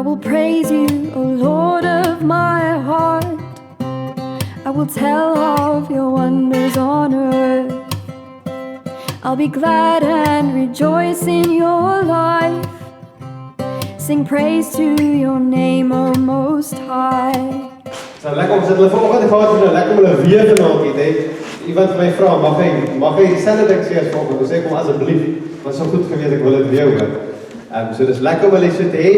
will praise you, O Lord of my heart. I will tell of your wonders on earth. I'll be glad and rejoice in your life. Sing praise to your name, O Most High. So lekker om sit hulle vanoggend gehad het, lekker om hulle weer vanaand het. Iemand vir my vra, mag hy dieselfde ding sê as vanoggend? Ek sê kom asseblief, want so goed geweet ek wil dit weer hoor. So dis lekker om hulle so te hê.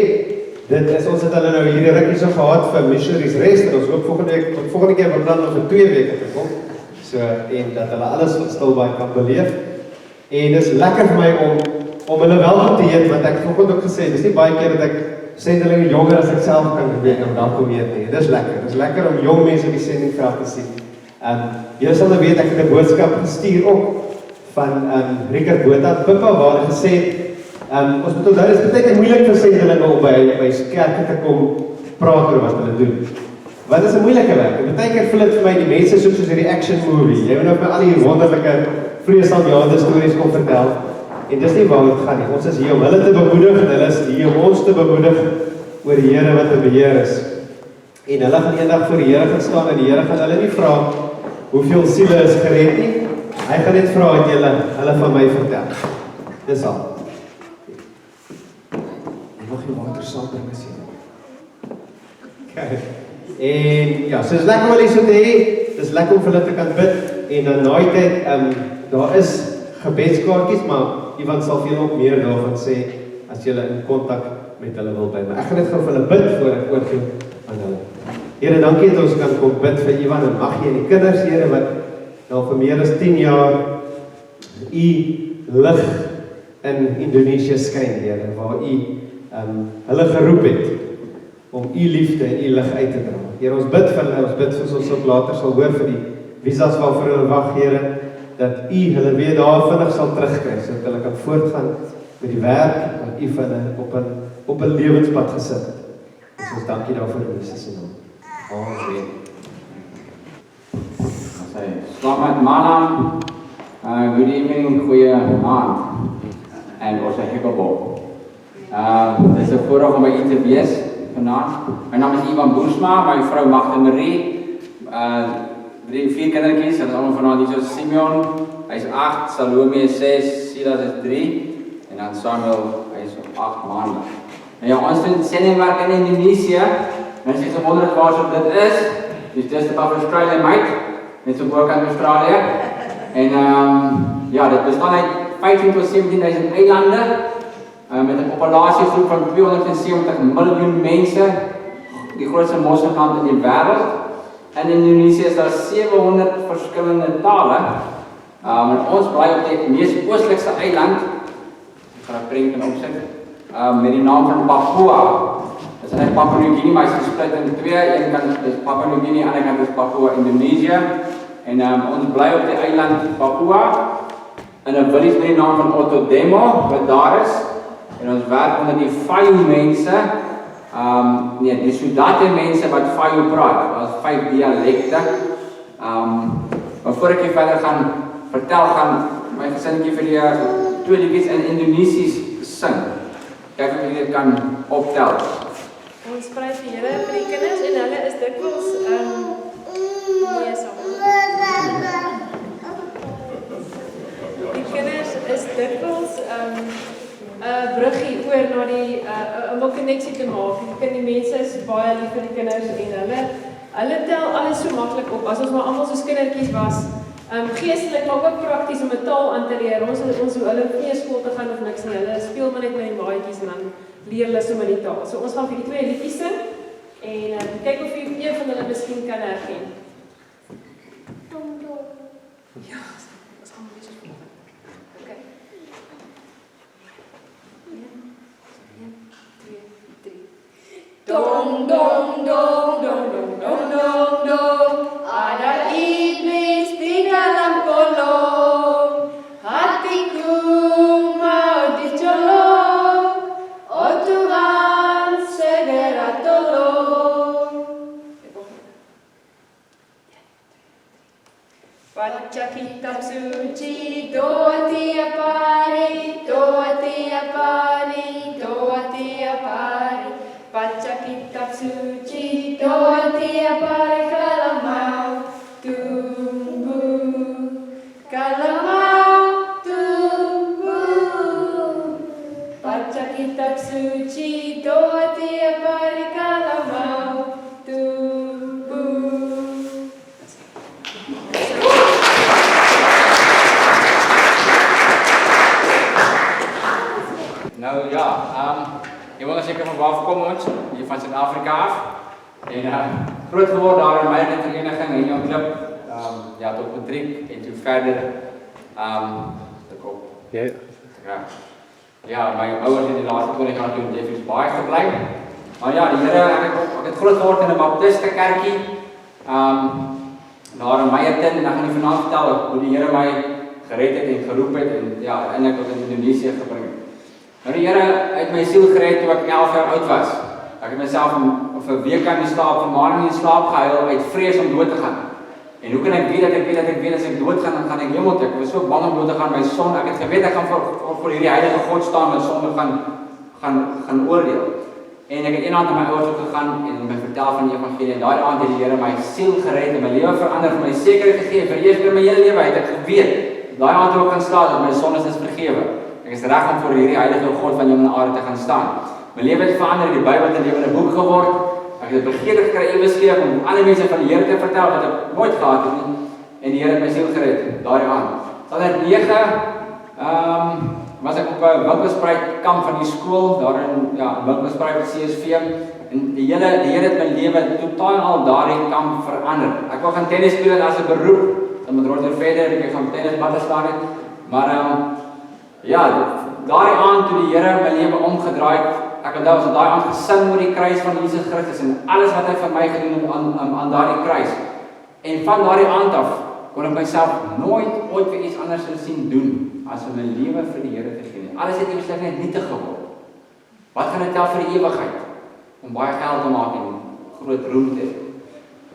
Dit is ons het hulle nou hierdie rukkie so gehad vir Missionaries Rest en ons hoop volgende keer beplan om vir 2 weke te kom. So en dat hulle alles stilbaai kan beleef. En dis lekker vir my om hulle welkom te heet, want ek het vanoggend ook gesê, dis nie baie keer dat ek sendelinge jonger as ek self kan weet om welkom heet nie. Dis lekker om jong mense op die sendingveld te sien. Julle sal nou weet ek het 'n boodskap gestuur op van Richard Botha Pippa waar hy gesê het ons moet onthou, dit is baie moeilik vir sendelinge om by kerke te kom praat oor wat hulle doen. Wat is 'n moeilike werk? En baie keer voel dit vir my die mense soos hierdie action movie. Jy moet nou vir al die wonderlike vreesaanjaende stories kom vertel. En dis nie waar dit gaan nie. Ons is hier om hulle te bemoedig en hulle is hier om ons te bemoedig oor die Here wat in beheer is. En hulle gaan eendag voor die Here gaan staan en die Here gaan hulle nie vra hoeveel siele is gered nie. Hy gaan net vra dat hulle van my vertel. Dis al. Mag jy water saam bring as jy. Okay. En ja, so is lekker om hulle so te hê. Dis lekker om vir hulle te kan bid en dan na die tyd daar is gebedskaartjies, maar iemand sal vir julle ook meer daarvan sê as julle in kontak met hulle wil bly. Maar ek gaan net gou vir hulle bid voor ek oorgee aan hulle. Here, dankie dat ons kan kom bid vir Ivan en mag jy en die kinders, Here, wat nou vir meer as 10 jaar u lig in Indonesië skyn, Here, waar u hulle geroep het om u liefde en u lig uit te dra. Here, ons bid vir hulle, ons bid vir ons ook later sal hoor vir die visas waarvoor hulle wag, Here, dat u hulle weer daar vinnig sal terugkry, sodat hulle kan voortgaan met die werk wat u vir hulle op 'n lewenspad gesit het. Ons dankie daarvoor in Jesus se naam. Amen. Selamat malam, good evening, goeie aand, en ons hekelbol. Dit is 'n voorreg om by u te wees vanaand. My naam is Ivan Boersma, my vrou Magda Marie, 4 kindertjies, hulle is allemaal vanaand hier soos Simeon, hy is 8, Salome is 6, Silas is 3, en dan Samuel, hy is op 8 maanden. Nou ja, ons doen sendingwerk in Indonesië, mense is wonderlik waar so dit is, dus just above Australia, mate, net so boek aan Australië, en ja, dit bestaan uit 15 tot 17.000 eilande, met 'n populasiegroep van 270 miljoen mense, die grootste moslimland in die wêreld. In Indonesië is daar 700 verskillende tale. En ons bly op die mees oostelike eiland. Ek gaan 'n prentjie opsit. Met die naam van Papua. Dit is net Papua New Guinea, maar dit is gesplit in 2. Een kant is Papua New Guinea, ander kant is Papua Indonesië. En ons bly op die eiland Papua in 'n village met die naam van Otodemo wat daar is. En ons werk onder die Fayu mense, die Sudate mense wat Fayu praat. Daar is 5 dialekte. Maar voor ek hier verder gaan vertel, gaan my gesinnetjie vir die 2 liedjies in Indonesies sing. Kyk of jy dit kan optel. Ons prys die Here vir die kinders en hulle is dikwels nee, die kinders is dikwels bruggie oor na die om 'n koneksie te maak. Die mense is baie lief vir die kinders en hulle tel alles so maklik op. As ons maar almal soos kindertjies was, geestelik maar ook prakties om 'n taal aan te leer. Ons hulle nie skool te gaan of niks nie. Hulle speel maar net met die maatjies en dan leer hulle sommer die taal. So ons gaan vir die 2 liedjies sing en kyk of een van hulle miskien kan herken. Ja, ons gaan weer so volg. Okay. 1, 2, 3. Dong dong dong dong dong dong dong dong. Ada iblis di dalam kolong. Hatiku mau dicolong. Oh Tuhan segera tolong. Baca kitab suci, doa tiap hari, doa tiap hari, doa tiap hari. Baca waar kom ons? Hier van Suid-Afrika af. En groot geword daar in Meiernet vereniging en Jong Klip. Ja, tot matriek en toe verder. Ja, my ouers het die laaste 20 jaar toe in Jeffreys Bay gebly. Maar ja, die Here, ek het groot geword in 'n Baptiste kerkie. Daar in Meiernet en ek gaan nie vanaand vertel hoe die Here my gered het en geroep het en ja, uiteindelik tot in Indonesië gebring het. Nou die Here het my siel gered toe ek 11 jaar oud was. Ek het myself vir 'n week aan die slaap, vir maande in die slaap gehuil uit vrees om dood te gaan. En hoe kan ek weet as ek dood gaan, dan gaan ek hemel toe. Ek was so bang om dood te gaan, my son, ek het geweet ek gaan voor hierdie heilige God staan, my sonde gaan oordeel. En ek het eendag na my ouers toe gegaan en my vertel van die evangelie en daai aand het die Here my siel gered en my lewe verander, vir my sekerheid gegee, vir eers in my hele lewe het ek geweet, daai aand toe ek gaan staan dat my sondes is vergewe. Ek is reg om voor hierdie heilige God van hemel en aarde te gaan staan. My lewe het verander, die Bybel het 'n lewende boek geword. Ek het begeerte gekry ewe skielik om alle mense van die Here te vertel wat ek nooit gehad het nie. En die Here het my siel gered daai aand. Standaard 9 was ek op 'n winkelspruit kamp van die skool daar in winkelspruit CSV en die Here het my lewe totaal al daardie kamp verander. Ek wou gaan tennis speel as 'n beroep, dan met Roger verder, ek gaan tennisbatte staan het. Maar ja, daai aand toe die Here my lewe omgedraai het, ek onthou as daai aand gesing oor die kruis van Jesus Christus en alles wat hy vir my gedoen het aan daardie kruis. En van daardie aand af kon ek myself nooit ooit vir iets anders sien doen as om my lewe vir die Here te gee. Alles het eers net nietig geword. Wat gaan dit tel vir die ewigheid? Om baie geld te maak en groot roem te hê.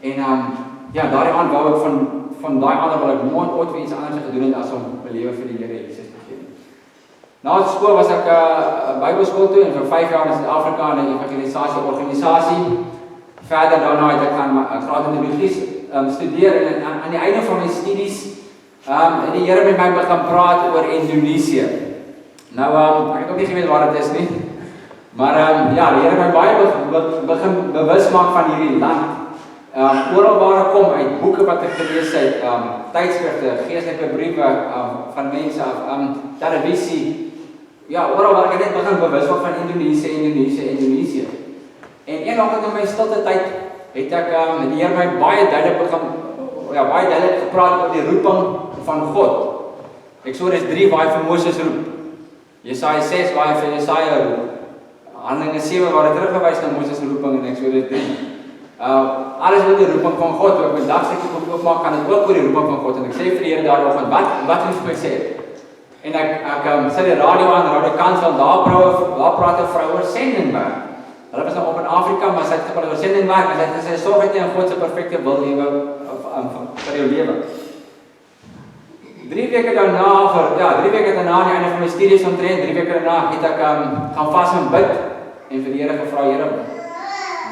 En ja, daardie aand wou ek van daai aand wil ek nooit ooit vir iets anders gedoen het as om my lewe vir die Here Jesus te gee. Na skool was ek Bybelskool toe en vir 5 jaar in Suid-Afrika in 'n evangelisasie organisasie. Verder daarna het ek gaan graad in teologie studeer en aan die einde van my studies het die Here met my begin praat oor Indonesië. Nou ek het ook nie geweet waar dit is nie. Maar ja, die Here het my baie begin bewus maak van hierdie land. Oral waar ek kom uit boeke wat ek gelees het, tydskrifte, geestelike briewe van mense af, televisie. Ja, oral waar ek net begin bewus word van Indonesië. En eendag in my stilte tyd het ek die Here my baie duidelik gepraat oor die roeping van God. Eksodus 3 waar hy vir Moses roep. Jesaja 6 waar hy vir Jesaja roep. Handelinge 7 waar hy teruggewys na Moses se roeping in Eksodus 3. Alles oor die roeping van God. Toe ek my dagstukkie kom oopmaak, kan dit ook oor die roeping van God. En ek sê vir die Here daaroggend, wat wil jy vir my sê? En ek sit die radio aan, Radio Kansel, daar praat 'n vrou oor sendingwerk. Hulle was nou op in Afrika, maar sy het gepraat oor sendingwerk en sy het gesê, sorg dat jy in God se perfekte wil lewe vir jou lewe. 3 weke daarna, aan die einde van my studies omtrent, 3 weke daarna, het ek gaan vas en bid en vir die Here gevra, Here,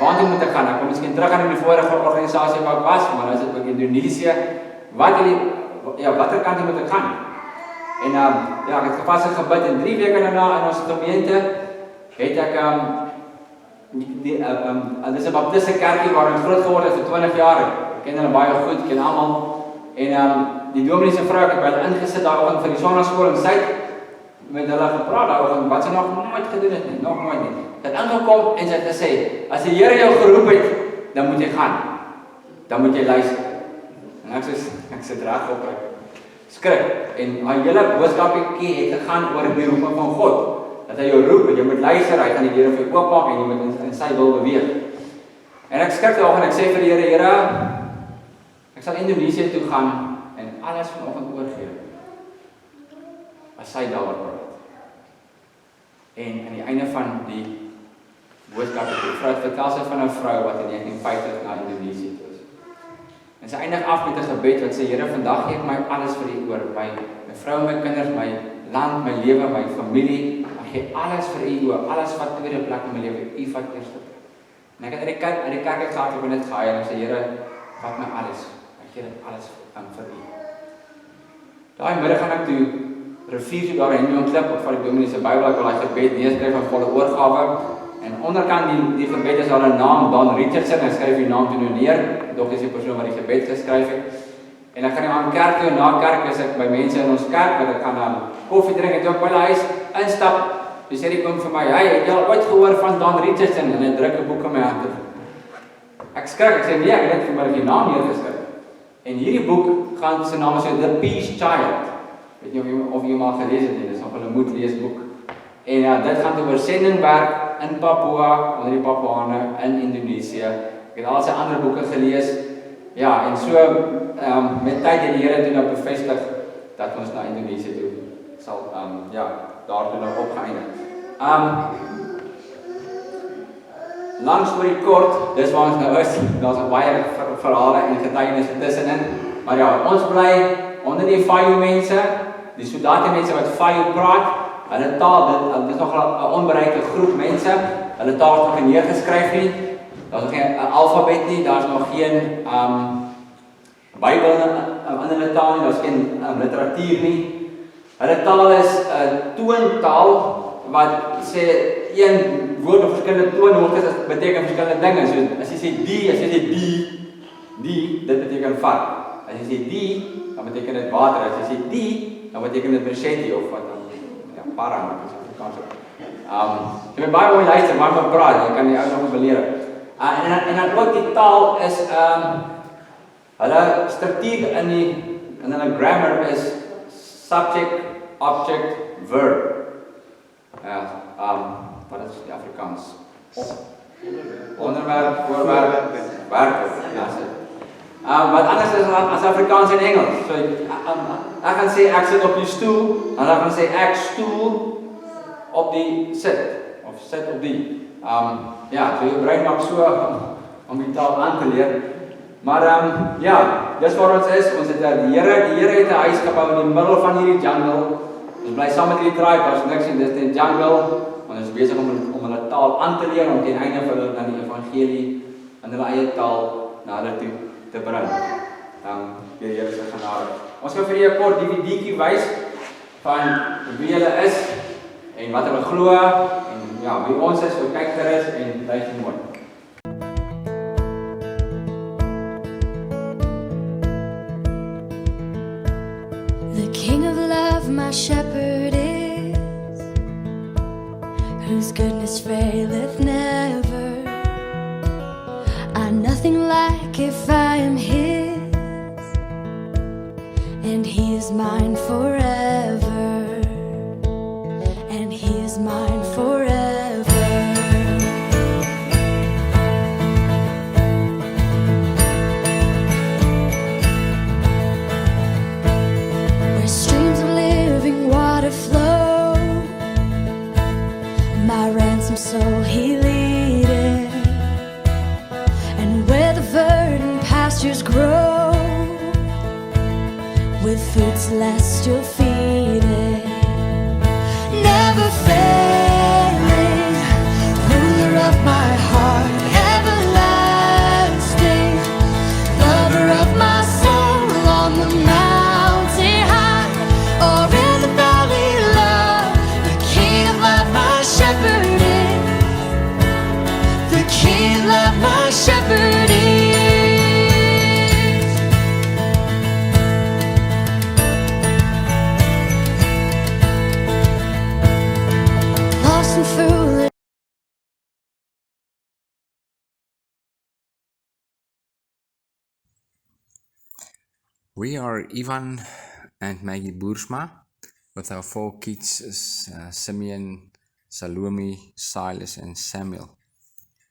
waartoe moet ek gaan? Ek kom miskien terug aan die vorige organisasie waar ek was, maar nou is dit ook Indonesië. Watter kant moet ek gaan? En ek het gevas en gebid en 3 weke daarna in ons gemeente het ek dis 'n Baptiste kerkie waar ek groot geword het vir 20 jaar. Ek ken hulle baie goed, ken almal. En die dominee se vrou het by hulle ingesit daaroggend vir die sonnaskool en sy het met hulle gepraat daaroggend wat sy nog nooit gedoen het nie, nog nooit nie. Het aangekom en sy het gesê, as die Here jou geroep het, dan moet jy gaan. Dan moet jy luister. En ek sit reg op skrik. En haar hele boodskapie het gegaan oor die roeping van God. Dat hy jou roep en jy moet luister, hy gaan die deur vir jou oopmaak en jy moet in sy wil beweeg. En ek skrik daaroor en ek sê vir die Here, ek sal Indonesië toe gaan en alles vanoggend oorgee. As sy daaroor praat. En aan die einde van die boodskap het die vrou vertel sy van 'n vrou wat in 1950 na Indonesië toe is. En sy eindig af met 'n gebed wat sê, Here, vandag gee ek my alles vir U oor, my vrou, my kinders, my land, my lewe, my familie. Ek gee alles vir U oor, alles wat tweede plek in my lewe, U vat eerste plek. En ek het uit die kerk uitgegaan en net gehaai en sê, Here, vat my alles. Ek gee dit alles vir U. Daai middag gaan ek toe rivier toe daar in Jong Klip, op van die dominee se Bybel, ek wil hy gebed neerskryf van volle oorgawe. En onderkant die gebed is al 'n naam, Don Richardson, hy skryf die naam toe neer, dog is die persoon wat die gebed geskryf het. En ek gaan nou aan kerk toe, en na kerk is ek by mense in ons kerk, wat ek gaan koffie drink, en toe ek by die huis instap, Toe sê die oom vir my, "Hey, het jy al ooit gehoor van Don Richardson?" En hy druk 'n boek in my hand. Ek skrik, ek sê, "Nee, ek het net vir my die naam neergeskryf." En hierdie boek gaan, sy naam is The Peace Child. Weet nie of jy hom al gelees het nie, dis nog 'n moet lees boek. En dit gaan oor sendingwerk in Papua, onder die Papuane, in Indonesië. Ek het al sy ander boeke gelees. Ja, en so, met tyd het die Here toe nou bevestig, dat ons na Indonesië toe sal, daar toe nou opgeëindig. Lang storie kort, dis waar ons nou is, daar's baie verhale en getuienisse tussenin, maar ja, ons bly onder die Fayu mense, die Soldate mense wat Fayu praat, hulle taal, dit is nog 'n onbereikte groep mense, hulle taal is nog nie neergeskryf nie, daar's nog geen alfabet nie, daar's nog geen Bybel in hulle taal nie, daar's geen literatuur nie. Hulle taal is 'n toontaal wat sê een woord of verskillende toonhoogtes beteken verskillende dinge. So as jy sê die, dit beteken vat. As jy sê die, dan beteken dit water. As jy sê die, dan beteken dit machete of wat dan. Ja, parang is Afrikaans. Jy moet baie mooi luister, maar praat, jy kan die ou nog beleer. En dan ook die taal is hulle struktuur in hulle grammar is subject, object, verb. Wat is die Afrikaans? Onderwerp, voorwerp, werkwoord. Ja, wat anders is as Afrikaans en Engels. So ek gaan sê ek sit op die stoel, en dan gaan sê ek stoel op die sit, of sit op die. Ja, so jou brein maak so om die taal aan te leer. Maar ja, dis waar ons is. Ons het die Here het 'n huis gebou in die middel van hierdie jungle. Ons bly saam met hierdie tribe, daar's niks nie, dis 'n jungle. Ons is besig om hulle taal aan te leer om teen einde vir hulle dan die evangelie in hulle eie taal na hulle toe te bring. Die Here se genade. Ons gaan vir julle 'n kort DVD'tjie wys van wie hulle is en wat hulle glo en ja, wie ons is, so kyk gerus en luister mooi. The King of love, my shepherd is, whose goodness faileth never. I'm nothing like if I am his, and he is mine forever, and he is mine forever. Where streams of living water flow, my ransom soul he leadeth, and where the verdant pastures grow, with food celestial feeding. Never failing, ruler of my heart, everlasting, lover of my soul, on the mountain high or in the valley low. The King of love, my shepherd is. The King of love, my shepherd is. Lost and foolish. We are Ivan and Maggie Boersma with our 4 kids, Simeon, Salome, Silas and Samuel.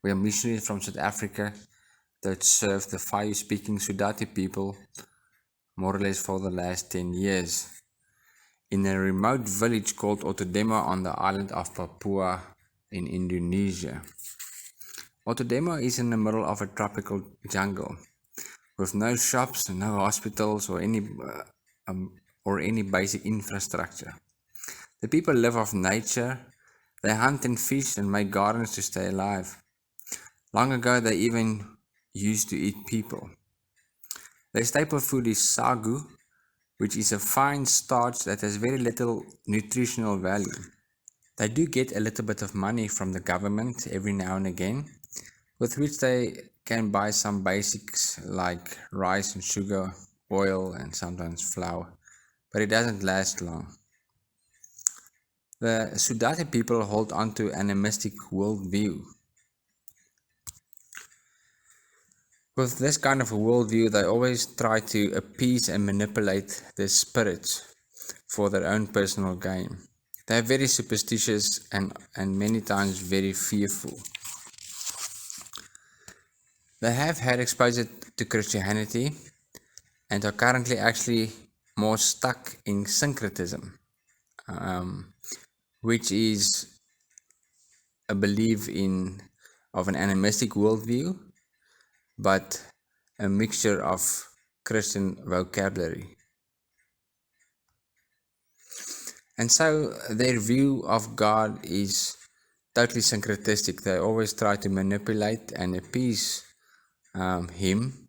We are missionaries from South Africa that serve the Fayu-speaking Soldate people more or less for the last 10 years in a remote village called Otodemo on the island of Papua in Indonesia. Otodemo is in the middle of a tropical jungle with no shops, no hospitals or any basic infrastructure. The people live off nature, they hunt and fish and make gardens to stay alive. Long ago they even used to eat people. Their staple food is sagu, which is a fine starch that has very little nutritional value. They do get a little bit of money from the government every now and again, with which they can buy some basics like rice and sugar, oil and sometimes flour, but it doesn't last long. The Sudati people hold on to an animistic worldview. With this kind of a worldview, they always try to appease and manipulate their spirits for their own personal gain. They are very superstitious and many times very fearful. They have had exposure to Christianity and are currently actually more stuck in syncretism, which is a belief of an animistic worldview, but a mixture of Christian vocabulary. And so their view of God is totally syncretistic. They always try to manipulate and appease Him.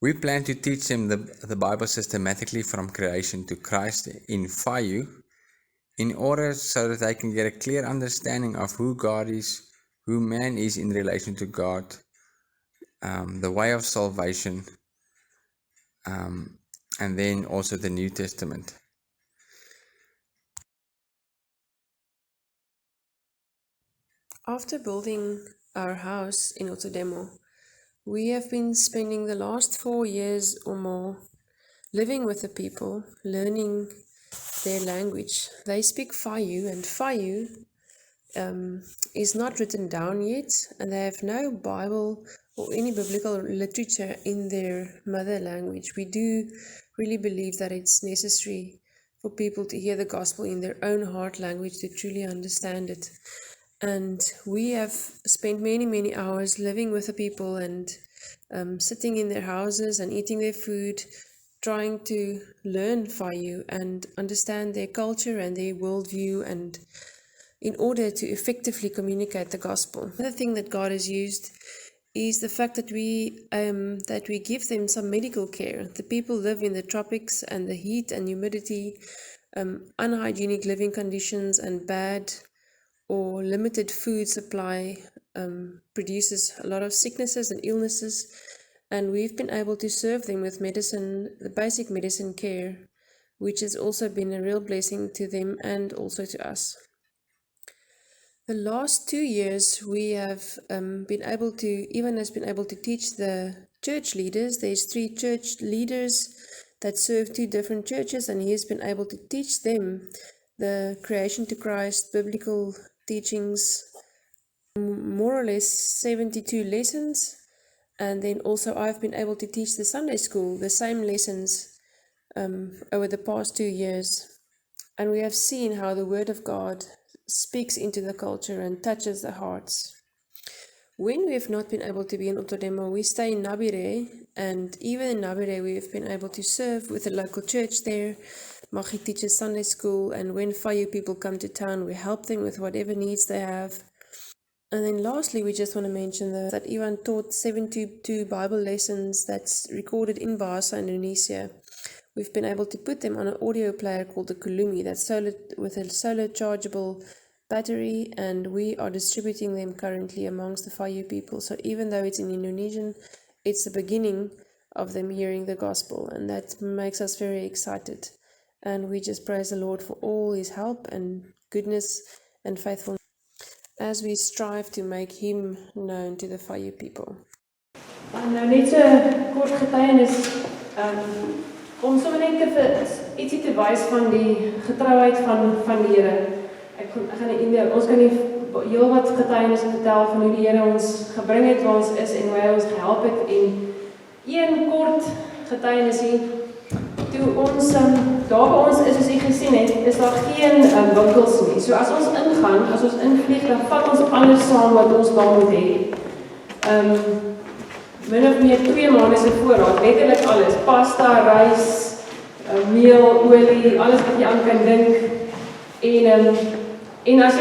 We plan to teach them the Bible systematically from creation to Christ in Fayu, in order so that they can get a clear understanding of who God is, who man is in relation to God, the way of salvation, and then also the New Testament. After building our house in Ottodemo, we have been spending the last 4 years or more living with the people, learning their language. They speak Fayu, and Fayu is not written down yet, and they have no Bible or any biblical literature in their mother language. We do really believe that it's necessary for people to hear the gospel in their own heart language to truly understand it. And we have spent many hours living with the people and sitting in their houses and eating their food, trying to learn Fayu and understand their culture and their worldview, and in order to effectively communicate the gospel. Another thing that God has used is the fact that we give them some medical care. The people live in the tropics, and the heat and humidity, unhygienic living conditions, and bad or limited food supply produces a lot of sicknesses and illnesses, and we've been able to serve them with medicine, the basic medicine care, which has also been a real blessing to them and also to us. The last 2 years we have been able to teach the church leaders. There's 3 church leaders that serve 2 different churches, and he has been able to teach them the creation to Christ biblical teachings, more or less 72 lessons. And then also I've been able to teach the Sunday school the same lessons over the past 2 years. And we have seen how the Word of God speaks into the culture and touches the hearts. When we have not been able to be in Ottodemo, we stay in Nabire, and even in Nabire we have been able to serve with the local church there. Machi teaches Sunday school, and when Fayu people come to town, we help them with whatever needs they have. And then lastly, we just want to mention that Ivan taught 72 Bible lessons that's recorded in Bahasa, Indonesia. We've been able to put them on an audio player called the Kulumi that's with a solar chargeable battery, and we are distributing them currently amongst the Fayu people. So even though it's in Indonesian, it's the beginning of them hearing the gospel, and that makes us very excited. And we just praise the Lord for all his help and goodness and faithfulness as we strive to make him known to the Fayu people. Nou net so kort getuienis om sommer net ietsie te wys van die getrouheid van die Here. Ons kan nie heel wat getuienisse vertel van hoe die Here ons gebring het waar ons is en hoe hy ons gehelp het, en een kort getuienisie. Toe ons daar waar ons is, soos jy gesien het, is daar geen winkels nie. So as ons ingaan, as ons invlieg, dan vat ons alles saam wat ons daar moet hê. Min of meer 2 maande se voorraad, letterlik alles, pasta, rys, meel, olie, alles wat jy aan kan dink. En as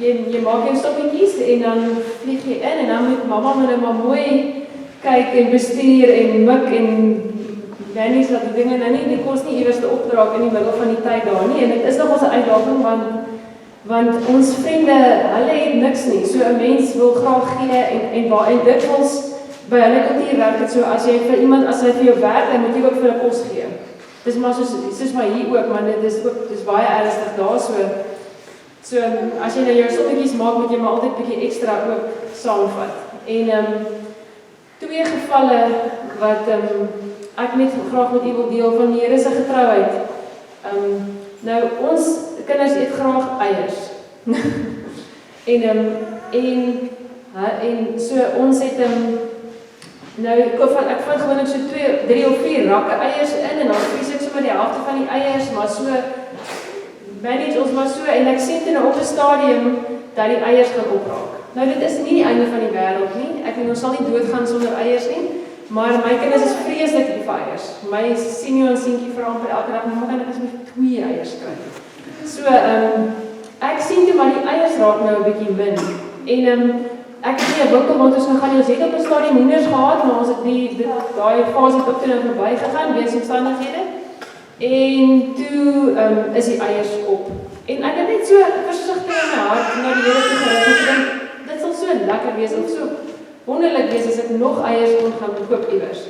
jy maak jou stokkies en dan vlieg jy in, en dan moet mamma met maar mooi kyk en bestuur en mik en Danny sê dat die dinge nou nie, die kos nie iewers te opdraak in die middel van die tyd daar nie, en dit is nog ons 'n uitdaging, want ons vriende, hulle het niks nie, so 'n mens wil graag gee, en dikwels by hulle kultuur werk dit so, as jy vir iemand, as hy vir jou werk, dan moet jy ook vir hulle kos gee. Dis maar soos maar hier ook, maar dit is baie ernstig daar, so as jy nou jou sommetjies maak, moet jy maar altyd bietjie ekstra ook saamvat. En 2 gevalle wat ek net graag met u wil deel van die Here se getrouheid. Nou ons kinders eet graag eiers. en so ons het nou ek vat gewoonlik so 3 of 4 rakke eiers in en dan vries ek sommer die helfte van die eiers, maar so manage ons maar so en ek sien toe nou op 'n stadium dat die eiers gaan opraak. Nou dit is nie die einde van die wêreld nie. Ek weet ons sal nie doodgaan sonder eiers nie, maar my kinders is vreeslik lief vir eiers. My senior en seentjie vra amper elke dag, "Mamma, kan ek asseblief 2 eiers kry?" So ek sien toe maar die eiers raak nou 'n bietjie min. En ek het nie 'n winkel want ons gaan ons het op 'n stadium hoenders gehad, maar ons het daai fase het ook toe nou verby gegaan weens omstandighede. En toe is die eiers op. En ek het net so versigtig in my hart na die Here toe gerig en gedink, dit sal so lekker wees of so wonderlik wees as ek nog eiers kon gaan koop iewers.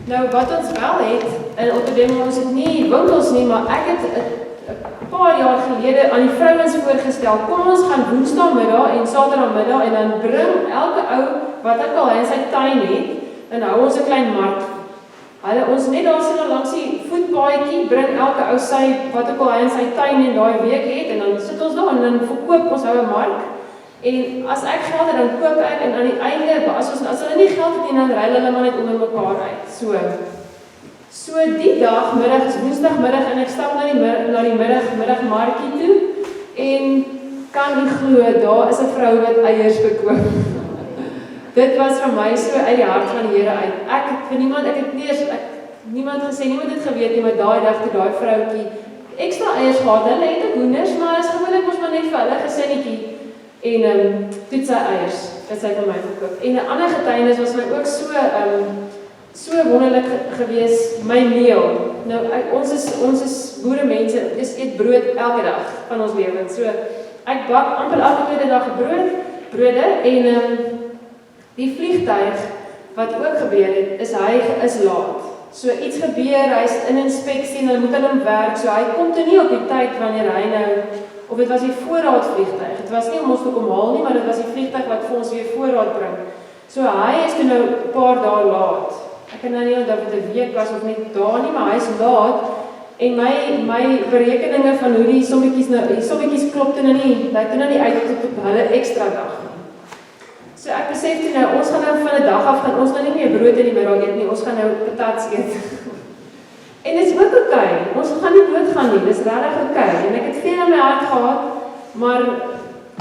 Nou wat ons wel het, en op ons het nie winkels nie, maar ek het 'n paar jaar gelede aan die vrouens voorgestel, kom ons gaan woensdagmiddag en saterdagmiddag en dan bring elke ou wat ek al in sy tuin het, en hou ons 'n klein mark. Hulle ons net daar sien langs die voetpaadjie, bring elke ou sy wat ook al hy in sy tuin en daai week het, en dan sit ons daar en dan verkoop ons hou 'n mark. En as ek geld het, dan koop ek en aan die einde, as hulle nie geld het, dan ruil hulle maar net onder mekaar uit. So die dag, middag is woensdagmiddag en ek stap na die middagmarkie toe en kan nie glo, daar is 'n vrou wat eiers verkoop. Dit was vir my so uit die hart van die Here uit. Niemand gesê, niemand het geweet nie, maar daai dag toe daai vroutjie ekstra eiers gehad, hulle het ook hoenders, maar is gewoonlik mos maar net vir hulle gesinnetjie. En toe sy eiers, het sy vir my verkoop. En 'n ander getuienis was my ook so wonderlik gewees, my meel. Nou, ons is boeremense, ons eet brood elke dag van ons lewens. So, ek bak amper elke tweede dag brode en die vliegtuig wat ook gebeur het, hy is laat. So iets gebeur, hy is in inspeksie en hulle moet aan hom werk, so hy kom toe nie op die tyd wanneer hy nou, of dit was die voorraad vliegtuig, het was nie om ons te kom haal nie, maar dit was die vliegtuig wat vir ons weer voorraad bring. So hy is toe nou 'n paar dae laat. Ek kan nou nie onthou of dit 'n week was of net dae nie, maar hy is laat. En my berekeninge van hoe die sommetjies klop toe nou nie, lyk toe nou nie uit tot hulle ekstra dag nie. So ek besef toe nou, ons gaan nou van 'n dag af, gaan ons nou nie meer brood in die middag eet nie, ons gaan nou patats eet. En dit is ook oké, ons gaan nie doodgaan nie, dis regtig oké. En ek het veel in my hart gehad, maar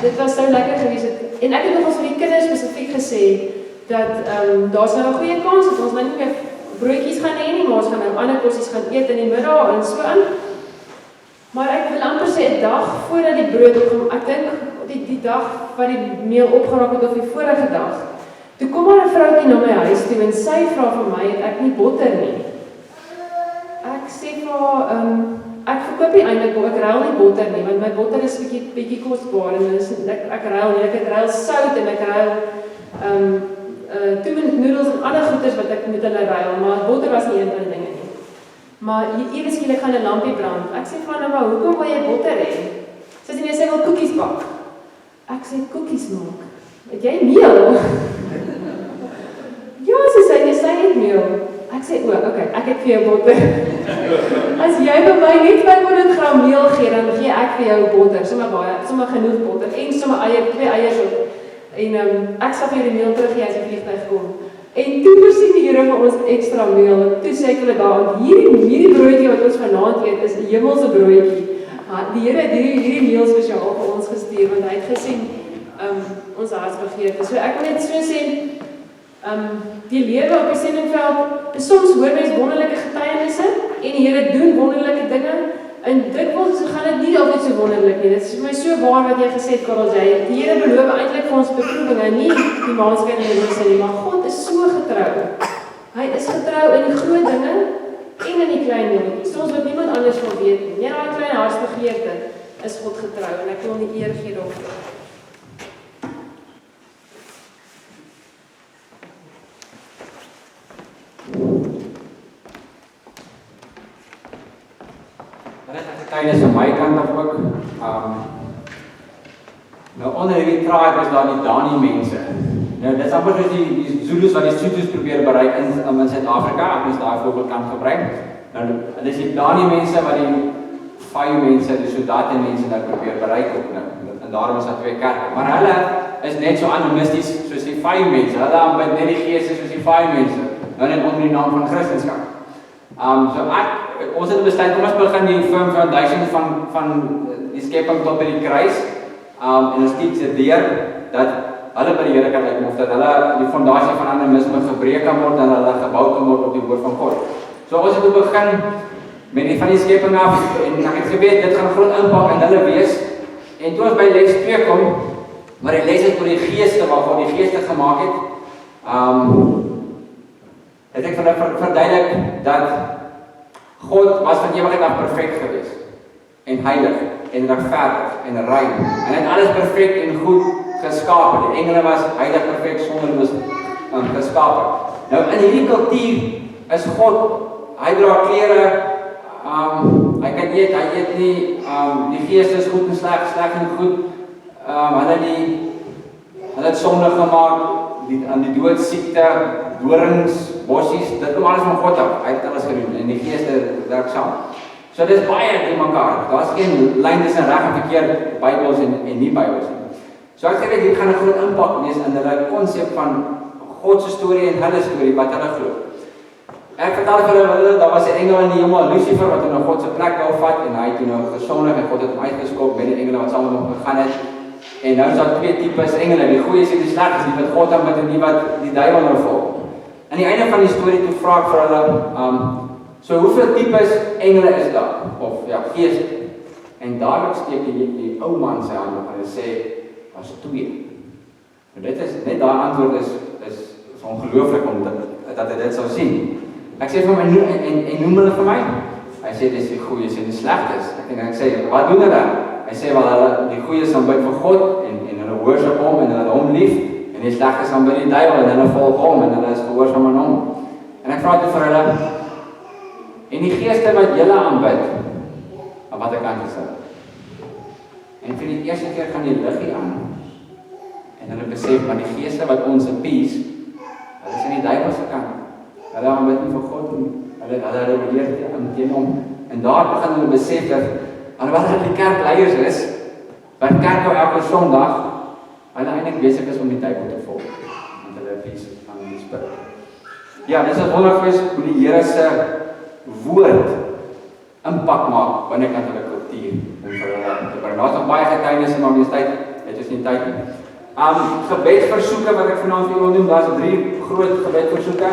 dit was so lekker gewees. En ek het nog ons vir die kinders spesifiek gesê, dat daar's nou 'n goeie kans dat ons nou nie meer broodjies gaan hê nie, maar ons gaan nou ander kossies gaan eet in die middag en so aan. Maar ek wil amper sê 'n dag voordat die brood opkom, ek dink die dag wat die meel opgeraak het of die vorige dag, toe kom maar 'n vroutjie na my huis toe en sy vra vir my, het ek nie botter nie. Ek sê vir haar, ek verkoop nie eintlik, ek ruil nie botter nie, want my botter is bietjie kosbaar en ek ruil nie, ek ruil sout en ek ruil 2-minute noodles en ander goeders wat ek met hulle ruil, maar botter was nie een van die dinge nie. Maar ewe skielik gaan 'n lampie brand. Ek sê vir haar, maar hoekom wil jy botter hê? Sy sê nee, sy wil koekies bak. Ek sê koekies maak. Het jy meel? Ja, sy het meel. Ek sê okay, ek het vir jou botter. As jy vir my net 500 gram meel gee, dan gee ek vir jou botter, sommer genoeg botter en sommer 2 eiers op. En ek sal vir jou die meel teruggee as die vliegtuig kom. En toe voorsien die Here vir ons ekstra meel. Toe sê ek hulle daar, hierdie broodjie wat ons vanaand eet is 'n hemelse broodjie. Die Here het hierdie meel spesiaal vir ons gestuur want hy het gesien ons hartsbegeerte. So ek wil net so sê, die lewe op die sendingveld, soms hoor mens wonderlike getuienisse en die Here doen wonderlike dinge. En dikwels gaan dit nie altyd so wonderlik nie. Dit is vir my so waar wat jy gesê het, Karel, die Here beloof eintlik vir ons beproewinge, nie die maanskyn en die maan nie, maar God is so getrou. Hy is getrou in die groot dinge en in die klein dingetjies. Soms wat niemand anders wil weet nie. Net daai klein hartsbegeerte is God getrou en ek wil hom die eer gee daarvoor. kant af ook. Nou onder hierdie tribe is daar die Dani mense. Nou dit is amper soos die Zulus wat die Sothos probeer bereik in Suid-Afrika, ek moes daai voorbeeld kan gebruik. Nou dis die Dani mense wat die Fayu mense, die Soldate mense nou probeer bereik ook nou. En daarom is daar 2 kerke. Maar hulle is net so animisties soos die Fayu mense. Hulle aanbid net die geeste soos die Fayu mense. Nou net onder die naam van Christendom. Ons het besluit, kom ons begin die firm foundation van die skepping tot by die kruis. En ons steek se deur dat hulle by die Here kan uitkom, of dat hulle die fondasie van animisme gebreek kan word en hulle gebou kan word op die woord van God. So ons het begin met die van die skepping af en ek het geweet dit gaan groot impak in hulle wees. En toe ons by les 2 kom, maar die les is oor die geeste waar God die geeste gemaak het. Het ek verduidelik dat God was van ewigheid af perfek gewees en heilig en regverdig en rein en hy het alles perfek en goed geskape. Die engele was heilig, perfek, sonder mis geskape. Nou in hierdie kultuur is God, hy dra klere, hy kan eet, hy eet nie, die geeste is goed en sleg en goed. Hulle het sonde gemaak, aan die dood, siekte, dorings, bossies, dit kom alles van God af. Hy het alles gedoen en die geeste werk saam. So dit is baie in mekaar. Daar is geen lyn tussen reg en verkeerd, Bybels en nie Bybels nie. So ek sê dit hier gaan 'n groot impak wees in hulle konsep van God se storie en hulle storie wat hulle glo. Ek vertel vir hulle, daar was 'n engel in die hemel, Lucifer, wat nou God se plek wou vat en hy het nou gesondig en God het hom uitgeskop met die engele wat saam met hom gegaan het. En nou is daar 2 tipes engele, die goeies en die slegs, die wat God aanbid en die wat die duiwel nou volg. Aan die einde van die storie toe vra ek vir hulle, so hoeveel tipes engele is daar? Of ja, geeste. En dadelik steek die ou man sy hand op en hy sê, was 2. En dit is, net daai antwoord is ongelooflik om dat hy dit sou sien. Ek sê vir my, en noem hulle vir my? Hy sê, dis die goeies en die slegtes. Ek sê, wat doen hulle? Hy sê, wel hulle, die goeies aanbid vir God en hulle worship hom en hulle hom lief en die slegtes aanbid die duiwel en hulle volg hom en hulle is gehoorsaam aan hom. En ek vra toe vir hulle, en die geeste wat julle aanbid, aan watter kant is hulle? En vir die eerste keer gaan die liggie aan en hulle besef, maar die geeste wat ons appease, hulle is in die duiwel se kant. Hulle aanbid nie vir God nie. Hulle rebelleer teen hom. En daar begin hulle besef dat alhoewel hulle die kerkleiers is, wat kerk elke Sondag, hulle eintlik besig is om die duiwel te volg. Want hulle appease aan die spirit. Ja, dis 'n wonderfees hoe die Here se woord impak maak binne kan hulle kultuur en vir hulle te bring. Daar's nog baie getuienisse, maar mens tyd, dit is nie tyd nie. Gebedsversoeke wat ek vanaand vir julle wil noem, daar's 3 groot gebedsversoeke.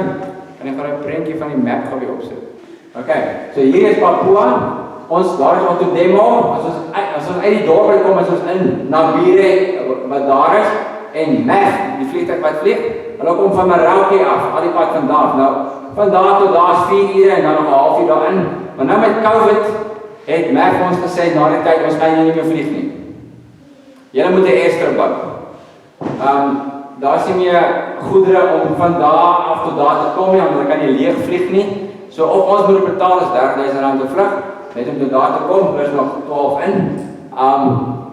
En ek gaan 'n prentjie van die map gou weer opsit. Okay, so hier is Papua. Daar is Otodemo. As ons uit die dorp uitkom, as ons in Nabire wat daar is en Mef, die vliegtuig wat vlieg, hulle kom van Merauke af, al die pad van daar. Nou, van daar tot daar is 4 ure en dan nog 'n halfuur daarin. Maar nou met COVID het Mef ons gesê na die tyd ons kan nie meer vlieg nie. Julle moet 'n airstrip bou. Daar is nie meer goedere om van daar af tot daar te kom nie, want hulle kan nie leeg vlieg nie. So of ons moet betaal is R30.000 te vlug, net om tot daar te kom, plus nog 12 in.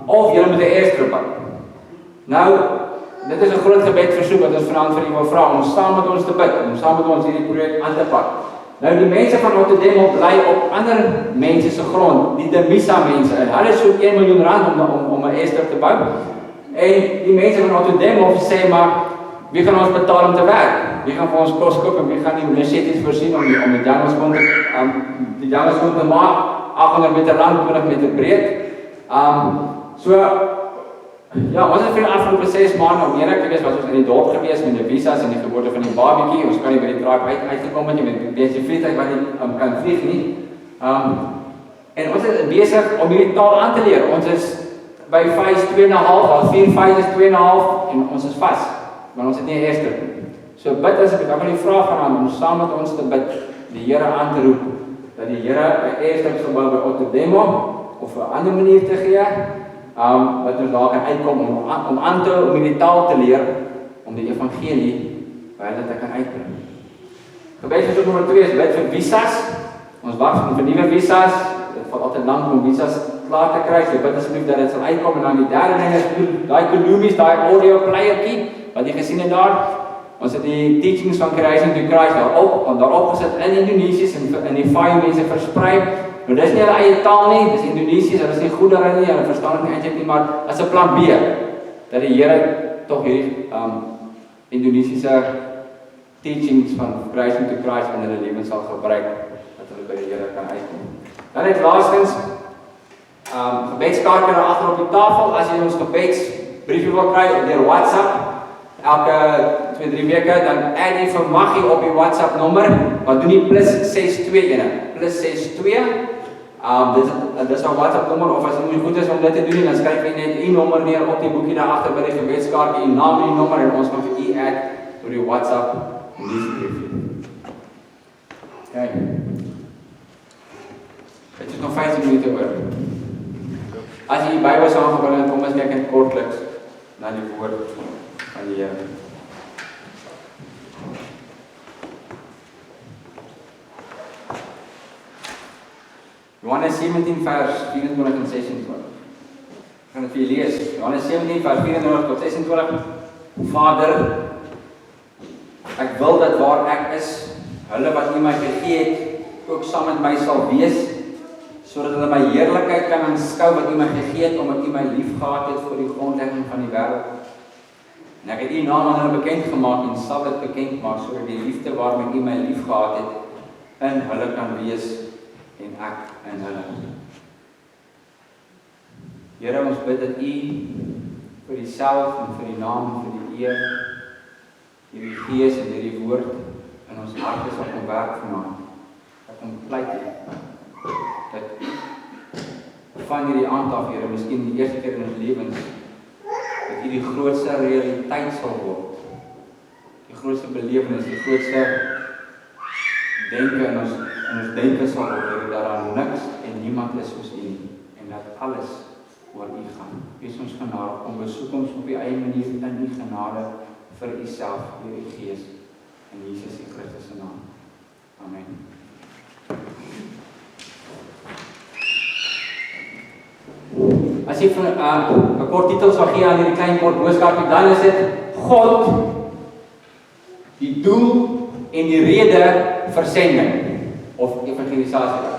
Of julle moet 'n airstrip bou. Nou, dit is 'n groot gebedsversoek wat ons vanaand vir u wil vra om saam met ons te bid, om saam met ons hierdie projek aan te pak. Nou die mense van Otodemo bly op ander mense se grond, die Demisa mense. Hulle soek R1 miljoen om 'n airstrip te bou. En die mense van Otodemo sê maar, wie gaan ons betaal om te werk? Wie gaan vir ons kos koop en wie gaan die machetes voorsien om die jungles te maak, 800 meter lang, 20 meter breed. So, ja, ons het vir die afgelope 6 maande om eerlik te wees, was ons in die dorp gewees met die visas en die geboorte van die babietjie. Ons kan nie by die tribe uitgekom het, met die vliegtuig wat nie kan vlieg nie. En ons is besig om hierdie taal aan te leer. Ons is by phase 2,5, al 4 phases 2,5 en ons is vas, maar ons het nie 'n eerste. So bid asseblief, ek wil die vraag van om saam met ons te bid, die Here aan te roep, dat die Here 'n eerste gebou by Otodemo of 'n ander manier te gee, wat ons daar kan uitkom om aan te hou om die taal te leer, om die evangelie by hulle te kan uitbring. Gebedsversoek nommer 2 is bid vir visas. Ons wag vir nuwe visas. Dit vat altyd lank om visas klaar te kry, so bid asseblief dat dit sal uitkom. En dan die derde ding is daai Kulumis, daai audio playertjie wat jy gesien het daar. Ons het die teachings van Creation to Christ daarop gesit in Indonesies en in die 5 mense versprei. Nou dis nie hulle eie taal nie, dis Indonesies, hulle is nie goed daarin nie, hulle verstaan dit nie eintlik nie, maar as 'n plan B dat die Here tog hierdie Indonesiese teachings van Creation to Christ in hulle lewens sal gebruik dat hulle by die Here kan uitkom. Dan het laastens gebedskaartjie daar agter op die tafel as jy ons gebedsbriefie wil kry deur WhatsApp elke 2-3 weke, dan add jy vir Maggie op die WhatsApp nommer, wat doen die +62 ene, +62. Dis 'n WhatsApp nommer, of as dit nie goed is om dit te doen, dan skryf jy net u nommer neer op die boekie daar agter by die gebedskaartjie, u naam en die nommer, en ons gaan vir u add deur die WhatsApp nuusbriefie. Kyk. Dit is nog 15 minute oor. As jy die Bybel saamgebring het, kom ons kyk net kortliks na die woord van die Here. Johannes 17 vers 24 en 26. Ek gaan dit vir julle lees. Johannes 17 vers 24 tot 26. Vader, ek wil dat waar ek is, hulle wat U my gegee het, ook saam met my sal wees, sodat hulle my heerlikheid kan aanskou wat U my gegee het, omdat U my lief gehad het voor die grondlegging van die wêreld. En ek het U naam aan hulle bekend gemaak en sal dit bekend maak, sodat die liefde waarmee U my lief gehad het, in hulle kan wees en ek in hulle. Here, ons bid dat U vir Uself en vir die naam en vir die eer, hierdie Gees en hierdie woord in ons harte sal kom werk vanaand. Dat kom pleit dat van hierdie aand af, Here, miskien die eerste keer in ons lewens, dat U die grootste realiteit sal word. Die grootste belewenis, die grootste denke in ons denke sal word, dat daar niks en niemand is soos U nie, en dat alles oor U gaan. Wees ons genade, kom besoek ons op U eie manier in U genade vir Uself, deur die Gees, in Jesus die Christus se naam. Amen. As jy 'n kort titel sal gee aan hierdie klein kort boodskapie, dan is dit God, die doel en die rede vir sending of evangelisasie.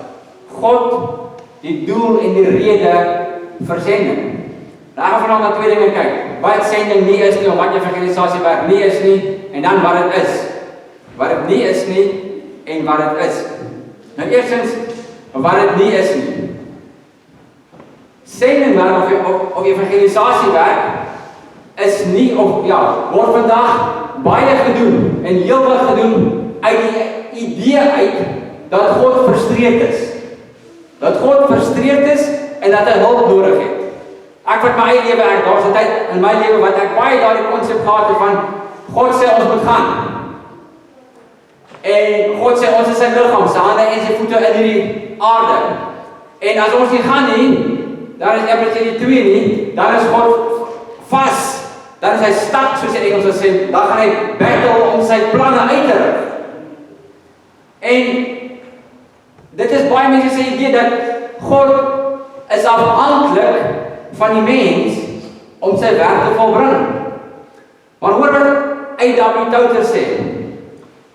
God, die doel en die rede vir sending. Nou gaan vanaand na twee dinge kyk. Wat sending nie is nie, of wat evangelisasie werk nie is nie, en dan wat dit is. Wat dit nie is nie en wat dit is. Nou eerstens wat dit nie is nie. Sending werk of evangelisasie werk is nie of word vandag baie gedoen en heel wat gedoen uit die idee uit dat God frustreerd is. Dat God frustreerd is en dat hy hulp nodig het. Ek wat my eie lewe, daar's 'n tyd in my lewe wat ek baie daardie konsep gehad het van God sê ons moet gaan. En God sê ons is sy liggaam, sy hande en sy voete in hierdie aarde. En as ons nie gaan nie, dan is Hebreërs die 2 nie, dan is God vas. Dan is hy stuck, soos die Engels sê, dan gaan hy battle om sy planne uit te rig. En dit is baie mense se idee dat God is afhanklik van die mens om sy werk te volbring. Maar hoor wat A.W. Tozer sê.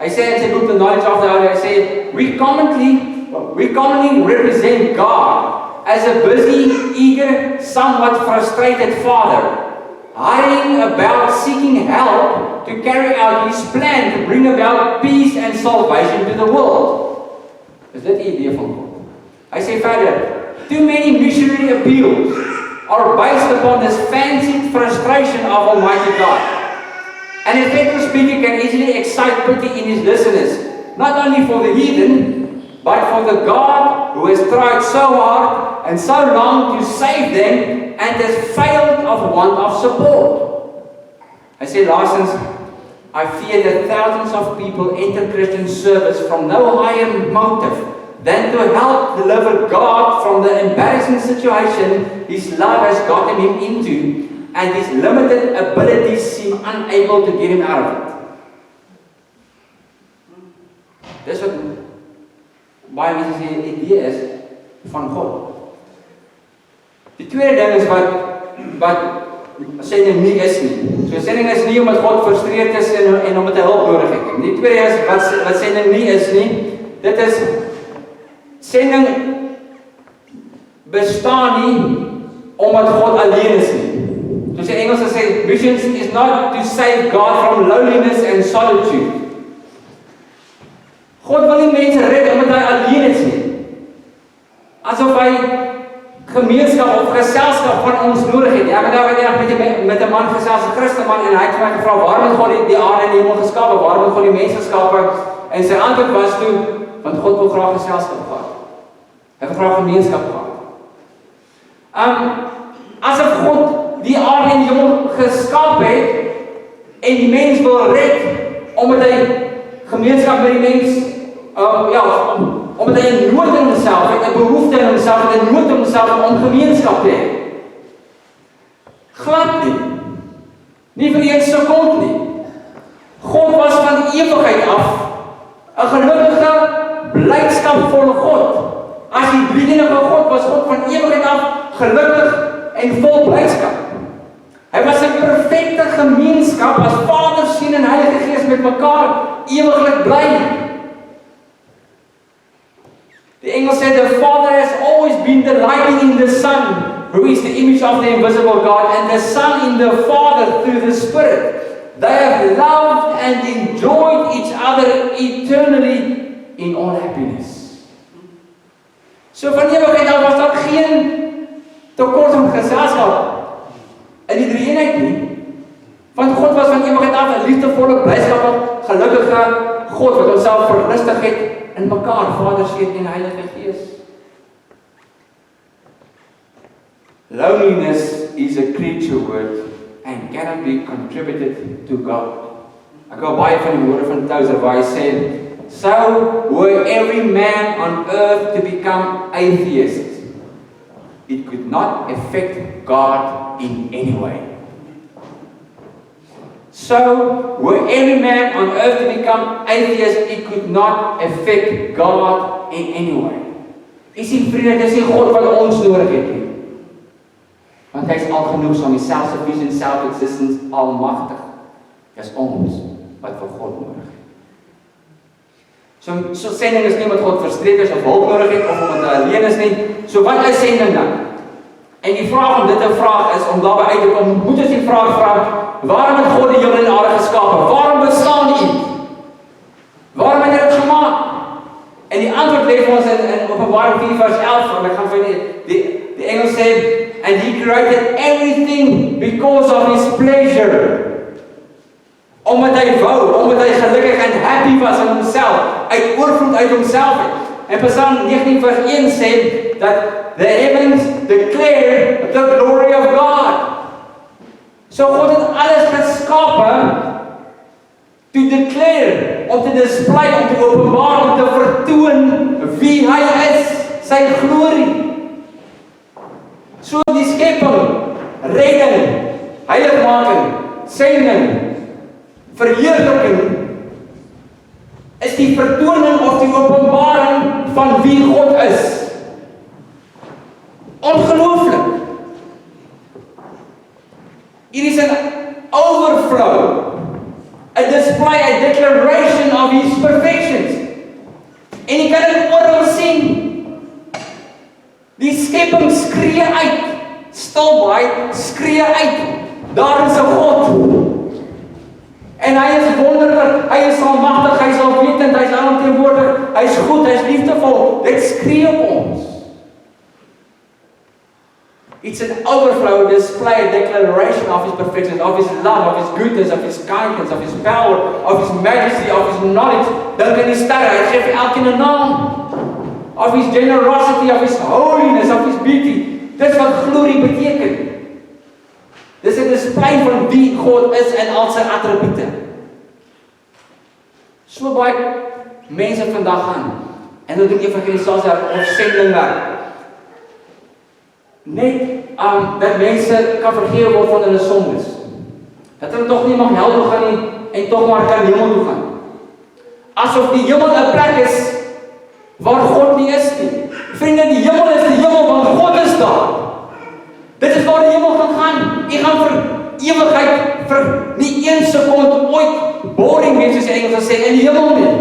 Hy sê in sy boek The Knowledge of the Holy, hy sê, we commonly represent God as a busy, eager, somewhat frustrated father, hurrying about seeking help to carry out his plan to bring about peace and salvation to the world. Is dit die idee van God? Hy sê verder, too many missionary appeals are based upon this fancied frustration of Almighty God. An effective speaker can easily excite pity in his listeners, not only for the heathen, but for the God who has tried so hard and so long to save them and has failed of want of support. I say, laastens, I fear that thousands of people enter Christian service from no higher motive than to help deliver God from the embarrassing situation His love has gotten him into, and his limited abilities seem unable to get him out of it. Dis wat baie mense sê die idee is van God. Die tweede ding is wat sending nie is nie. So sending is nie omdat God frustreerd is en omdat hy hulp nodig het. Die tweede is wat sending nie is nie. Dit is sending bestaan nie omdat God alleen is nie. Soos die Engelse sê, mission is not to save God from loneliness and solitude. God wil nie mense red omdat hy alleen is nie. Asof hy gemeenskap of geselskap van ons nodig het. Ek het nou met 'n man gesels, 'n Christenman, en hy het my gevra, waarom het God die aarde en die hemel geskape? Waarom het God die mense geskape? En sy antwoord was toe, want God wil graag geselskap gehad. Hy wil graag gemeenskap gehad. Asof God die aarde en die hemel geskaap het en die mens wil red omdat hy gemeenskap met die mens omdat hy 'n nood in homself het, 'n behoefte in homself het, 'n nood in homself om gemeenskap te hê. Glad nie. Nie vir 1 sekond nie. God was van ewigheid af 'n gelukkige, blydskapvolle God. As die drie-enige God was God van ewigheid af gelukkig en vol blydskap. Hy was 'n perfekte gemeenskap as Vader, Seun en Heilige Gees met mekaar ewiglik bly. The Engels said the Father has always been delighting in the Son, who is the image of the invisible God, and the Son in the Father through the Spirit. They have loved and enjoyed each other eternally in all happiness. So van ewigheid af was daar geen tekort om geselskap in die drie-eenheid nie. Want God was van ewigheid af 'n liefdevolle, blydskapige, gelukkige God wat homself verlustig het in mekaar, Vader, Seun en Heilige Gees. Loneliness is a creature word and cannot be contributed to God. Ek hou baie van die woorde van Tozer waar hy sê, so were every man on earth to become atheist, it could not affect God in any way. So, were every man on earth to become atheist, it could not affect God in any way. Is die vriende, dis nie God wat ons nodig het nie. Want hy is al genoegsaam, die self-sufficient, self-existence, almagtig. Dis ons wat vir God nodig het. So sending is nie omdat God frustreerd is of hulp nodig het, of omdat hy alleen is nie. So wat is sending dan? En die vraag om dit te vraag is, om daarby uit te kom, moet ons die vraag vra, waarom het God die hemel en aarde geskape? Waarom bestaan die? Waarom het hy dit gemaak? En die antwoord lê vir ons in Openbaring 4 vers 11, en ek gaan vir die Engels sê, and he created everything because of his pleasure. Omdat hy wou, omdat hy gelukkig en happy was in homself, uit oorvloed uit homself het. En Psalm 19 vers 1 sê, that the heavens declare the glory of God. So God het alles geskape to declare, om te display, om te openbaar, om te vertoon wie hy is, sy glorie. So die skepping, redding, heiligmaking, sending, verheerliking, is die vertoning of die openbaring van wie God is. Ongelooflik. Hier is 'n overflow, a display, a declaration of his perfections. En jy kan dit oral sien. Die skepping skree uit, stil baie, skree uit. Daar is 'n God. En hy is wonderlik, hy is almagtig, hy is alwetend, hy is alomteenwoordig, hy is goed, hy is liefdevol. Dit skree op ons. It's an overflow, display, a declaration of his perfection, of his love, of his goodness, of his kindness, of his power, of his majesty, of his knowledge. Dink aan die sterre, hy gee vir elkeen 'n naam. Of his generosity, of his holiness, of his beauty. Dis wat glorie beteken. Dis 'n display van wie God is en al sy attribute. So baie mense vandag gaan en hulle doen evangelisasie of sendingwerk. Net dat mense kan vergewe word van hulle sondes. Dat hulle tog nie mag hel toe gaan nie en tog maar kan hemel toe gaan. Asof die hemel 'n plek is waar God nie is nie. Vriende, die hemel is die hemel want God is daar. die hemel gaan gaan. Jy gaan vir ewigheid, vir nie 1 sekond ooit boring wees, soos die Engels sê, in die hemel nie.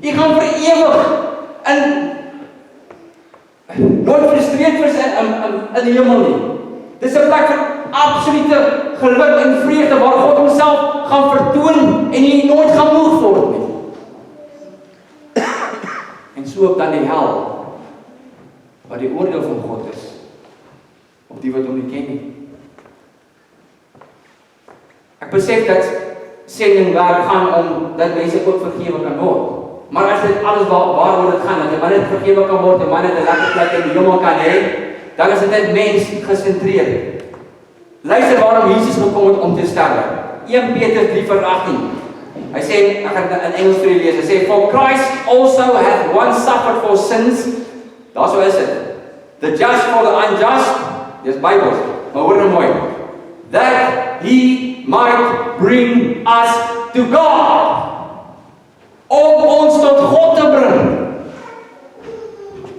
Jy gaan vir ewig nooit frustreerd wees in die hemel nie. Dis 'n plek van absolute geluk en vreugde waar God homself gaan vertoon en jy nooit gaan moeg word nie. En so ook dan die hel, wat die oordeel van God is, op die wat hom nie ken nie. Ek besef dat sending daar gaan om dat mense ook vergewe kan word. Maar as dit alles waaroor dit gaan, dat jy maar net vergewe kan word en maar net 'n lekker plek in die hemel kan hê, dan is dit net mens gesentreerd. Luister waarom Jesus gekom het om te sterwe. 1 Petrus 3:18. Hy sê, ek gaan in Engels vir julle lees. Hy sê, "For Christ also hath once suffered for sins." Daar so is dit. The just for the unjust. Dis Bybels. Maar hoor nou mooi. That he might bring us to God. Om ons tot God te bring.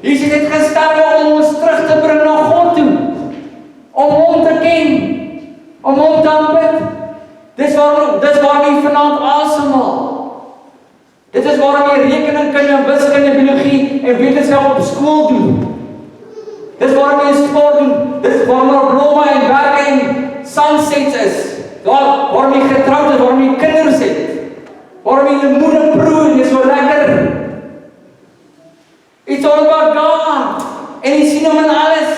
Jesus het gesterwe om ons terug te bring na God toe. Om hom te ken. Om hom te aanbid. Dis waarom jy vanaand asemhaal. Dit is waarom jy rekeningkunde, wiskunde, biologie en wetenskap op skool doen. Dis waarom jy sport doen. Dis waarom daar blomme en werke en sunsets is. Waarom jy getroud is, waarom jy kinders het. Waarom jy lemoene proe, dis so lekker. It's all about God. En jy sien hom in alles.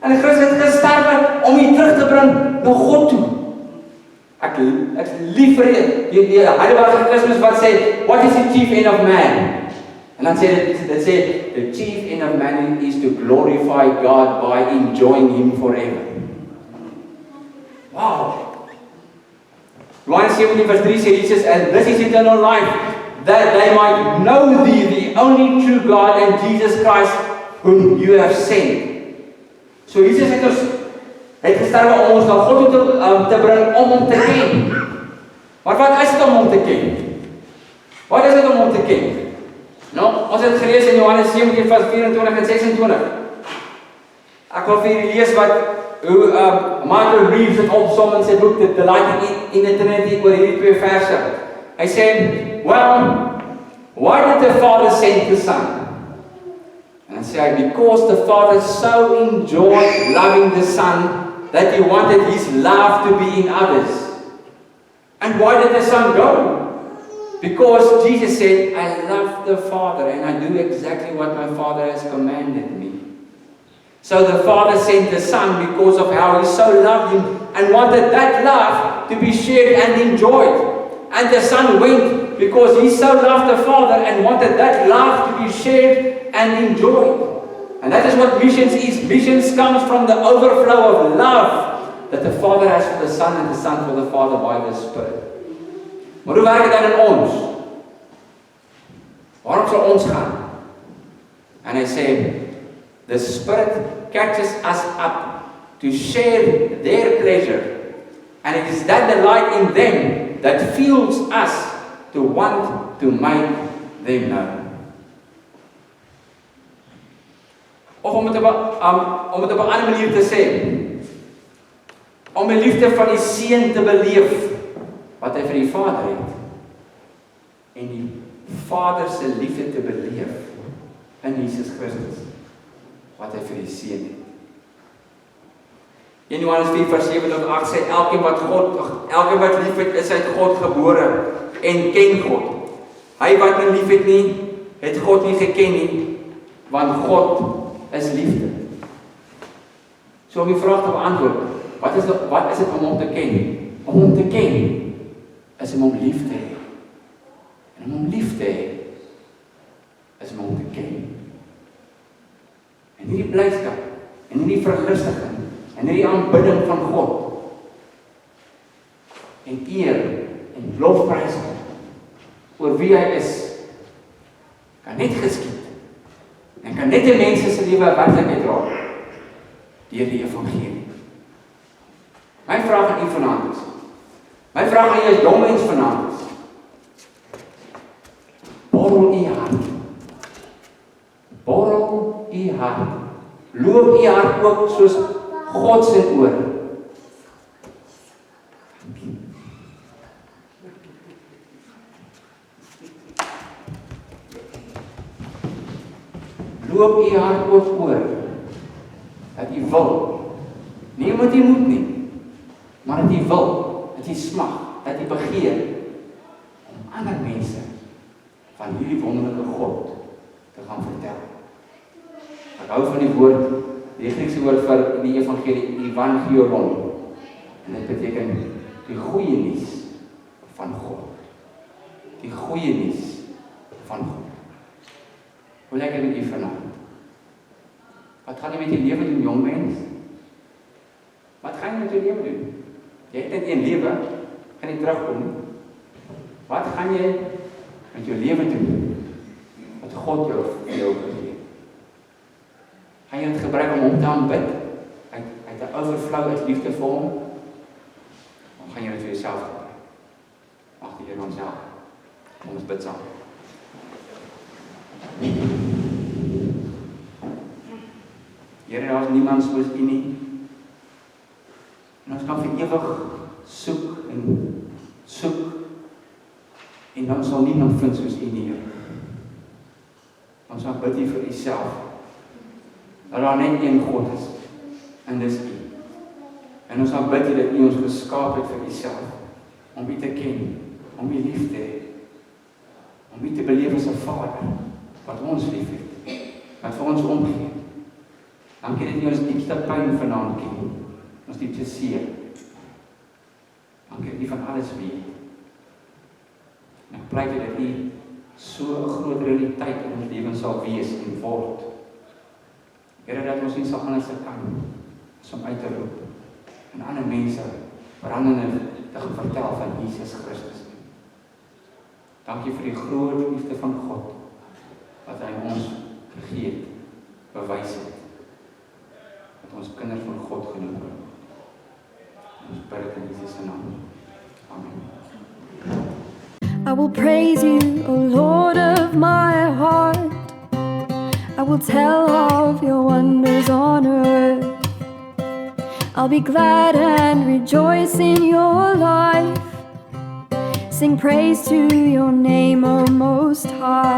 En Christus het gesterwe om jy terug te bring na God toe. Ek lief vir die Heilige Christus wat sê, what is the chief end of man? En dan sê dit sê, the chief end of man is to glorify God by enjoying him forever. Wow. Johannes 17:3 sê Jesus, and this is eternal life, that they might know thee, the only true God, and Jesus Christ, whom you have sent. So Jesus het gesterwe om ons na God toe te bring, om hom te ken. Maar wat is dit om hom te ken? Wat is dit om hom te ken? Nou, ons het gelees in Johannes 17:24 en 26. Ek wil vir julle lees wat hoe Michael Reeves het opsom in sy boek The Delight in the Trinity oor hierdie 2 verse. Hy sê, well, why did the Father send the Son? En dan sê hy, because the Father so enjoyed loving the Son that he wanted his love to be in others. And why did the Son go? Because Jesus said, I love the Father and I do exactly what my Father has commanded me. So the Father sent the Son because of how he so loved him and wanted that love to be shared and enjoyed. And the Son went because he so loved the Father and wanted that love to be shared and enjoyed. And that is what missions is. Missions comes from the overflow of love that the Father has for the Son and the Son for the Father by the Spirit. Maar hoe werk dit dan in ons? Waarom sal ons gaan? En hy sê, the Spirit catches us up to share their pleasure. And it is that delight in them that fuels us to want to make them known. Of om het op 'n ander manier te sê, om die liefde van die Seun te beleef, wat hy vir die Vader het, en die Vader se liefde te beleef in Jesus Christus, wat hy vir die Seun het. In Johannes 4:7-8 sê, elkeen wat lief het, is uit God gebore en ken God. Hy wat nie lief het nie, het God nie geken nie, want God is liefde. So om die vraag te beantwoord, wat is dit om hom te ken? Om hom te ken is om hom lief te hê. En om hom lief te hê is om hom te ken. En hierdie blydskap, en hierdie verlustiging, en hierdie aanbidding van God, en eer, en lofprys oor wie hy is, kan net geskied. En kan net die mense se lewe werklikheid raak deur die evangelie. My vraag aan u vanaand is, my vraag aan u as jong mens vanaand is, borrel u hart. Borrel u hart. Loop u hart ook soos God se oor. Loop u hart ook oor, dat u wil, nie omdat u moet nie, maar dat u wil, dat u smag, dat u begeer, om ander mense van hierdie wonderlike God te gaan vertel. Ek hou van die woord, die Griekse woord vir die evangelie, evangelion, en dit beteken die goeie nuus van God. Die goeie nuus van God. Hoe lekker met u vanaand? Wat gaan jy met je lewe doen, jong mens? Wat gaan jy met je lewe doen? Jy het net een lewe, gaan nie terugkom nie. Wat gaan jy met jou lewe doen? Wat God jou gegee? Gaan jy dit gebruik om hom te aanbid? Uit 'n oorvloei uit liefde vir hom? Of gaan jy dit vir jouself gebruik? Mag die Here ons help. Kom ons bid saam. Here, daar is niemand soos U nie. En ons kan vir ewig soek en dan sal niemand vind soos U nie, Here. Ons sal bid U vir U self. Dat daar net een God is, en dis U. En ons sal bid U dat U ons geskaap het vir U self, om U te ken, om U lief te hê, om U te beleef as 'n Vader, wat ons lief het, wat vir ons omgee. Dankie dat U ons diepste pyn vanaand ken, ons diepste seer. Dankie dat U van alles weet. En ek pleit dat U so 'n groot realiteit in ons lewens sal wees en word. Here, dat ons nie sal anders kan as om uit te roep en ander mense brandende te gaan vertel van Jesus Christus. Dankie vir die groot liefde van God wat hy ons gegee het, bewys het. Dat ons kinders van God genoem word. Ons bid dit in Jesus se naam. Amen. I will praise you, O Lord of my heart. I will tell of your wonders on earth. I'll be glad and rejoice in your life. Sing praise to your name, O Most High.